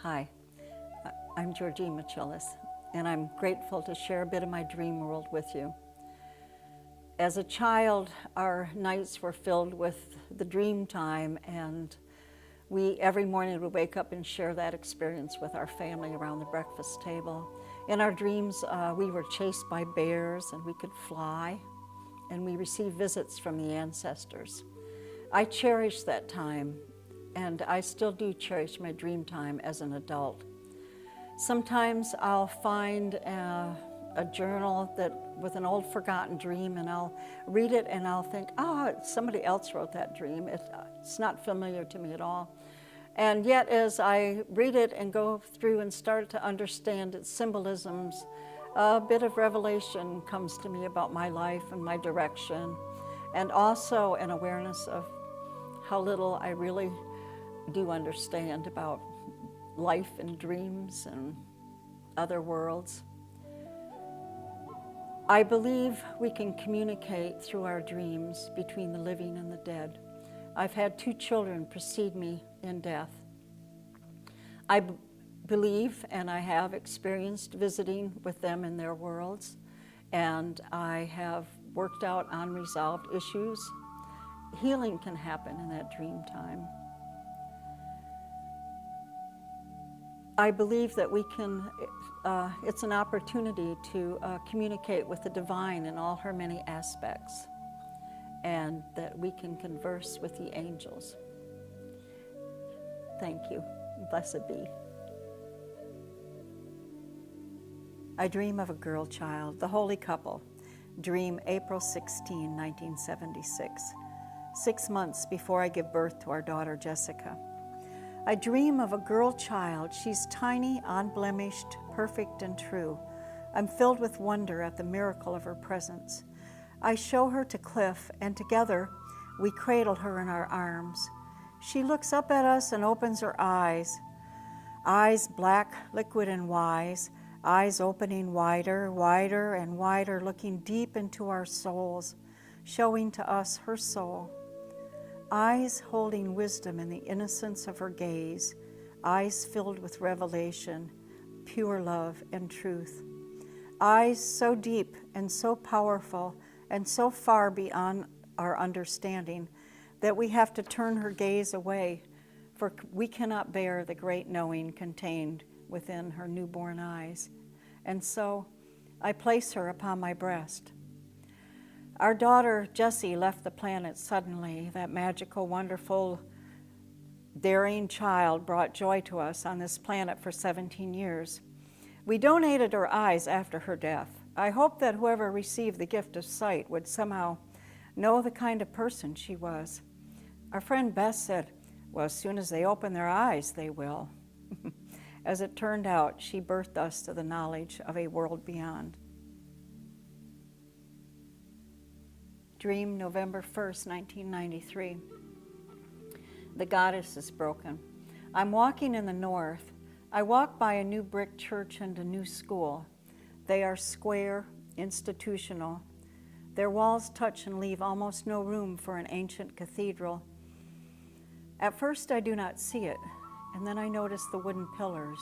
Hi, I'm Georgine Michelis, and I'm grateful to share a bit of my dream world with you. As a child, our nights were filled with the dream time, and we every morning would wake up and share that experience with our family around the breakfast table. In our dreams, we were chased by bears, and we could fly, and we received visits from the ancestors. I cherish that time, and I still do cherish my dream time as an adult. Sometimes I'll find a journal with an old forgotten dream, and I'll read it and I'll think, oh, somebody else wrote that dream. It's not familiar to me at all. And yet as I read it and go through and start to understand its symbolisms, a bit of revelation comes to me about my life and my direction, and also an awareness of how little I really do understand about life and dreams and other worlds. I believe we can communicate through our dreams between the living and the dead. I've had 2 children precede me in death. I believe, and I have experienced visiting with them in their worlds, and I have worked out unresolved issues. Healing can happen in that dream time. I believe that we can, it's an opportunity to communicate with the divine in all her many aspects, and that we can converse with the angels. Thank you. Blessed be. I dream of a girl child, the holy couple. Dream April 16, 1976, 6 months before I give birth to our daughter Jessica. I dream of a girl child. She's tiny, unblemished, perfect, and true. I'm filled with wonder at the miracle of her presence. I show her to Cliff, and together we cradle her in our arms. She looks up at us and opens her eyes. Eyes black, liquid, and wise. Eyes opening wider, wider, and wider, looking deep into our souls, showing to us her soul. Eyes holding wisdom in the innocence of her gaze, eyes filled with revelation, pure love and truth. Eyes so deep and so powerful and so far beyond our understanding that we have to turn her gaze away, for we cannot bear the great knowing contained within her newborn eyes. And so I place her upon my breast. Our daughter, Jessie, left the planet suddenly. That magical, wonderful, daring child brought joy to us on this planet for 17 years. We donated her eyes after her death. I hope that whoever received the gift of sight would somehow know the kind of person she was. Our friend Beth said, well, as soon as they open their eyes, they will. As it turned out, she birthed us to the knowledge of a world beyond. Dream November 1st, 1993. The goddess is broken. I'm walking in the north. I walk by a new brick church and a new school. They are square, institutional. Their walls touch and leave almost no room for an ancient cathedral. At first I do not see it, and then I notice the wooden pillars,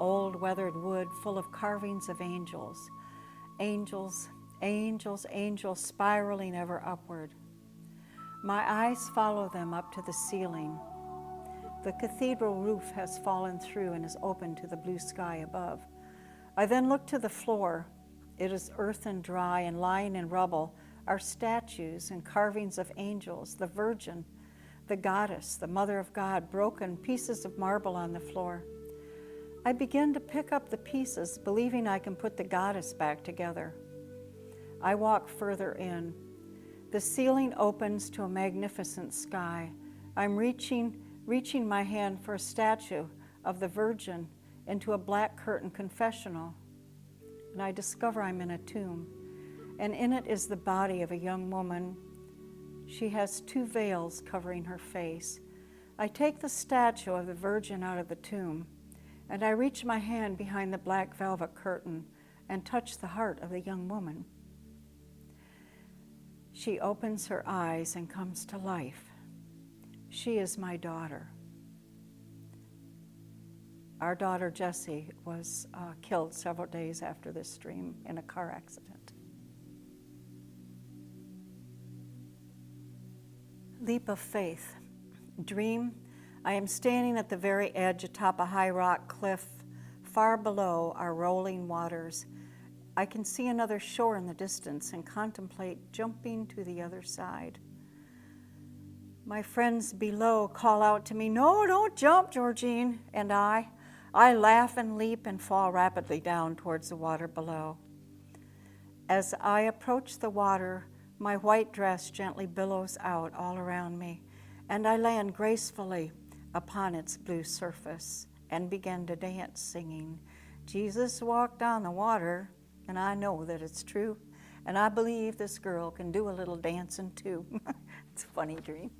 old weathered wood full of carvings of angels. Angels, angels, angels spiraling ever upward. My eyes follow them up to the ceiling. The cathedral roof has fallen through and is open to the blue sky above. I then look to the floor. It is earthen dry, and lying in rubble are statues and carvings of angels, the Virgin, the Goddess, the Mother of God, broken pieces of marble on the floor. I begin to pick up the pieces, believing I can put the Goddess back together. I walk further in. The ceiling opens to a magnificent sky. I'm reaching my hand for a statue of the Virgin into a black curtain confessional, and I discover I'm in a tomb, and in it is the body of a young woman. She has 2 veils covering her face. I take the statue of the Virgin out of the tomb, and I reach my hand behind the black velvet curtain and touch the heart of the young woman. She opens her eyes and comes to life. She is my daughter. Our daughter Jessie was killed several days after this dream in a car accident. Leap of faith. Dream, I am standing at the very edge atop a high rock cliff. Far below are rolling waters. I can see another shore in the distance and contemplate jumping to the other side. My friends below call out to me, "No, don't jump, Georgine," and I laugh and leap and fall rapidly down towards the water below. As I approach the water, my white dress gently billows out all around me, and I land gracefully upon its blue surface and begin to dance, singing, "Jesus walked on the water," and I know that it's true, and I believe this girl can do a little dancing too. It's a funny dream.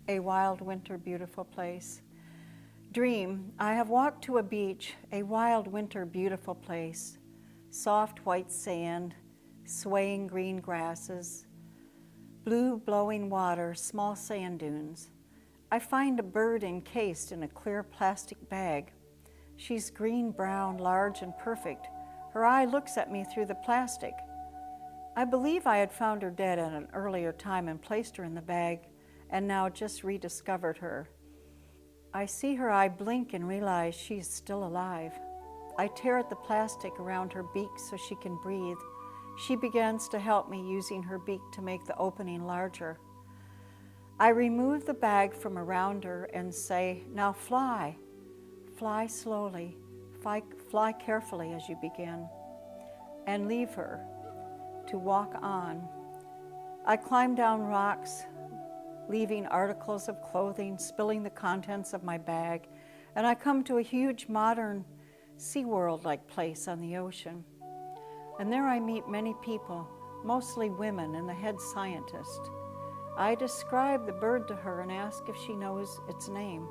A wild winter beautiful place. Dream, I have walked to a beach, a wild winter beautiful place. Soft white sand, swaying green grasses, blue blowing water, small sand dunes. I find a bird encased in a clear plastic bag. She's green-brown, large and perfect. Her eye looks at me through the plastic. I believe I had found her dead at an earlier time and placed her in the bag, and now just rediscovered her. I see her eye blink and realize she's still alive. I tear at the plastic around her beak so she can breathe. She begins to help me using her beak to make the opening larger. I remove the bag from around her and say, "Now fly. Fly slowly. Fly carefully as you begin," and leave her to walk on. I climb down rocks, leaving articles of clothing, spilling the contents of my bag, and I come to a huge modern SeaWorld-like place on the ocean. And there I meet many people, mostly women and the head scientist. I describe the bird to her and ask if she knows its name.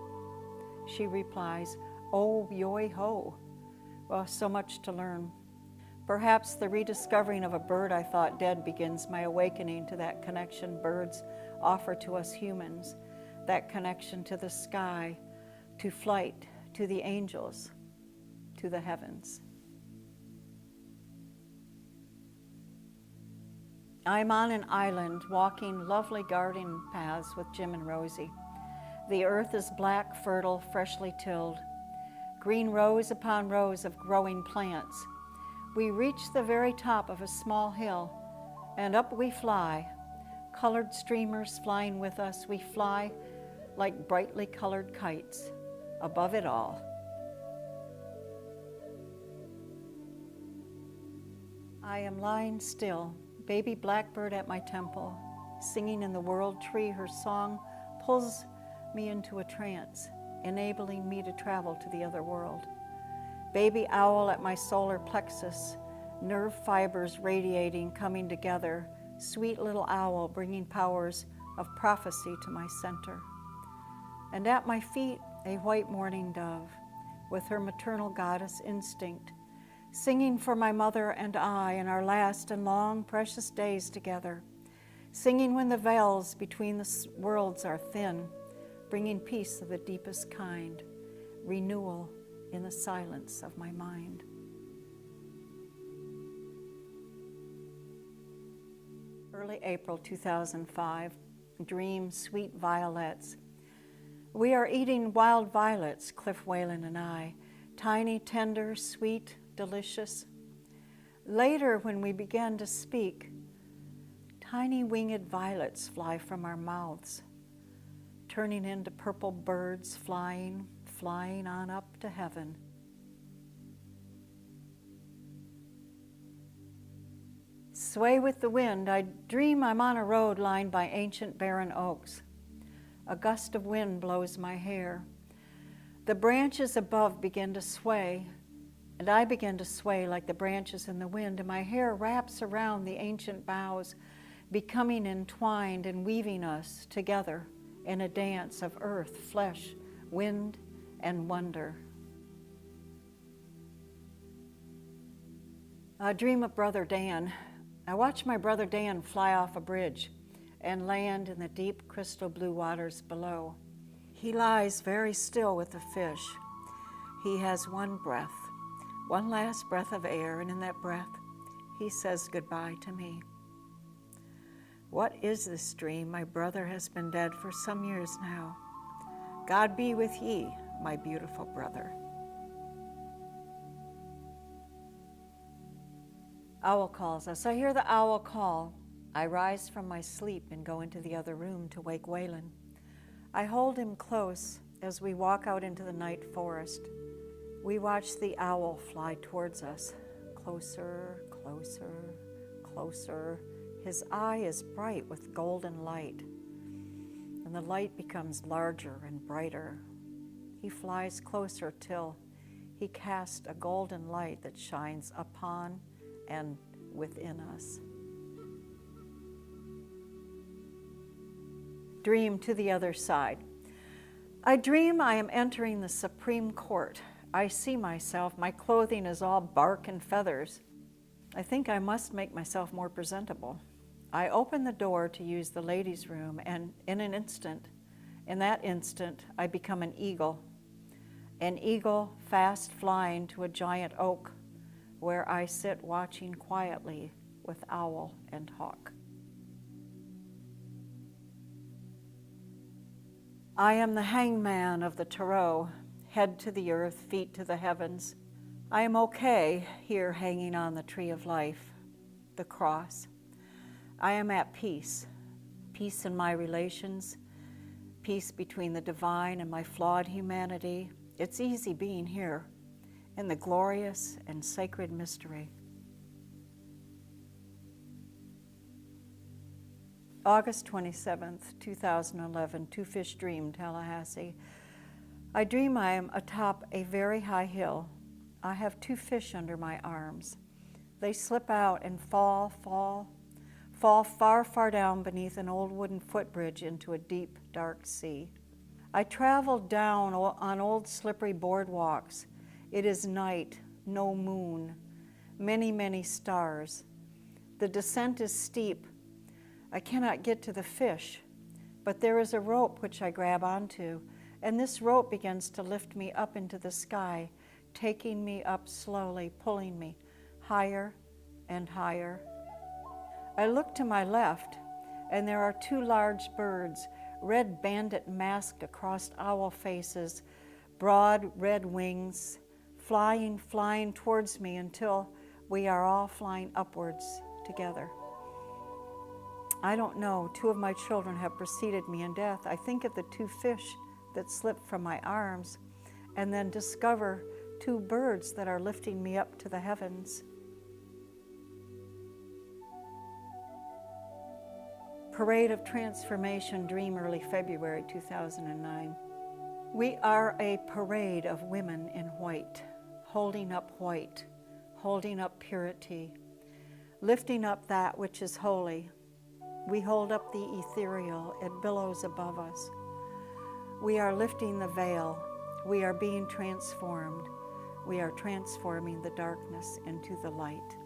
She replies, "Oh, yoy-ho." Well, so much to learn. Perhaps the rediscovering of a bird I thought dead begins my awakening to that connection birds offer to us humans, that connection to the sky, to flight, to the angels, to the heavens. I'm on an island walking lovely garden paths with Jim and Rosie. The earth is black, fertile, freshly tilled. Green rows upon rows of growing plants. We reach the very top of a small hill, and up we fly. Colored streamers flying with us, we fly like brightly colored kites above it all. I am lying still, baby blackbird at my temple, singing in the world tree. Her song pulls me into a trance, enabling me to travel to the other world. Baby owl at my solar plexus, nerve fibers radiating, coming together. Sweet little owl bringing powers of prophecy to my center. And at my feet, a white mourning dove with her maternal goddess instinct, singing for my mother and I in our last and long precious days together, singing when the veils between the worlds are thin, bringing peace of the deepest kind, renewal in the silence of my mind. Early April 2005, dream sweet violets. We are eating wild violets, Cliff Whalen and I, tiny, tender, sweet, delicious. Later, when we began to speak, tiny winged violets fly from our mouths, turning into purple birds flying on up to heaven. Sway with the wind, I dream I'm on a road lined by ancient barren oaks. A gust of wind blows my hair. The branches above begin to sway, and I begin to sway like the branches in the wind, and my hair wraps around the ancient boughs, becoming entwined and weaving us together in a dance of earth, flesh, wind, and wonder. A dream of Brother Dan. I watch my brother Dan fly off a bridge and land in the deep crystal blue waters below. He lies very still with the fish. He has one breath, one last breath of air, and in that breath, he says goodbye to me. What is this dream? My brother has been dead for some years now. God be with ye, my beautiful brother. Owl calls us. I hear the owl call. I rise from my sleep and go into the other room to wake Waylon. I hold him close as we walk out into the night forest. We watch the owl fly towards us, closer, closer, closer. His eye is bright with golden light, and the light becomes larger and brighter. He flies closer till he casts a golden light that shines upon and within us. Dream to the other side. I dream I am entering the Supreme Court. I see myself. My clothing is all bark and feathers. I think I must make myself more presentable. I open the door to use the ladies' room, and in that instant, I become an eagle fast flying to a giant oak, where I sit watching quietly with owl and hawk. I am the hangman of the tarot, head to the earth, feet to the heavens. I am okay here hanging on the tree of life, the cross. I am at peace, peace in my relations, peace between the divine and my flawed humanity. It's easy being here in the glorious and sacred mystery. August 27th, 2011, Two Fish Dream, Tallahassee. I dream I am atop a very high hill. I have two fish under my arms. They slip out and fall far, far down beneath an old wooden footbridge into a deep, dark sea. I travel down on old slippery boardwalks. It is night, no moon, many, many stars. The descent is steep. I cannot get to the fish, but there is a rope which I grab onto, and this rope begins to lift me up into the sky, taking me up slowly, pulling me higher and higher. I look to my left, and there are two large birds, red bandit masked across owl faces, broad red wings, flying towards me until we are all flying upwards together. I don't know, two of my children have preceded me in death. I think of the two fish that slipped from my arms, and then discover two birds that are lifting me up to the heavens. Parade of Transformation Dream, early February 2009. We are a parade of women in white, holding up purity, lifting up that which is holy. We hold up the ethereal, it billows above us. We are lifting the veil. We are being transformed. We are transforming the darkness into the light.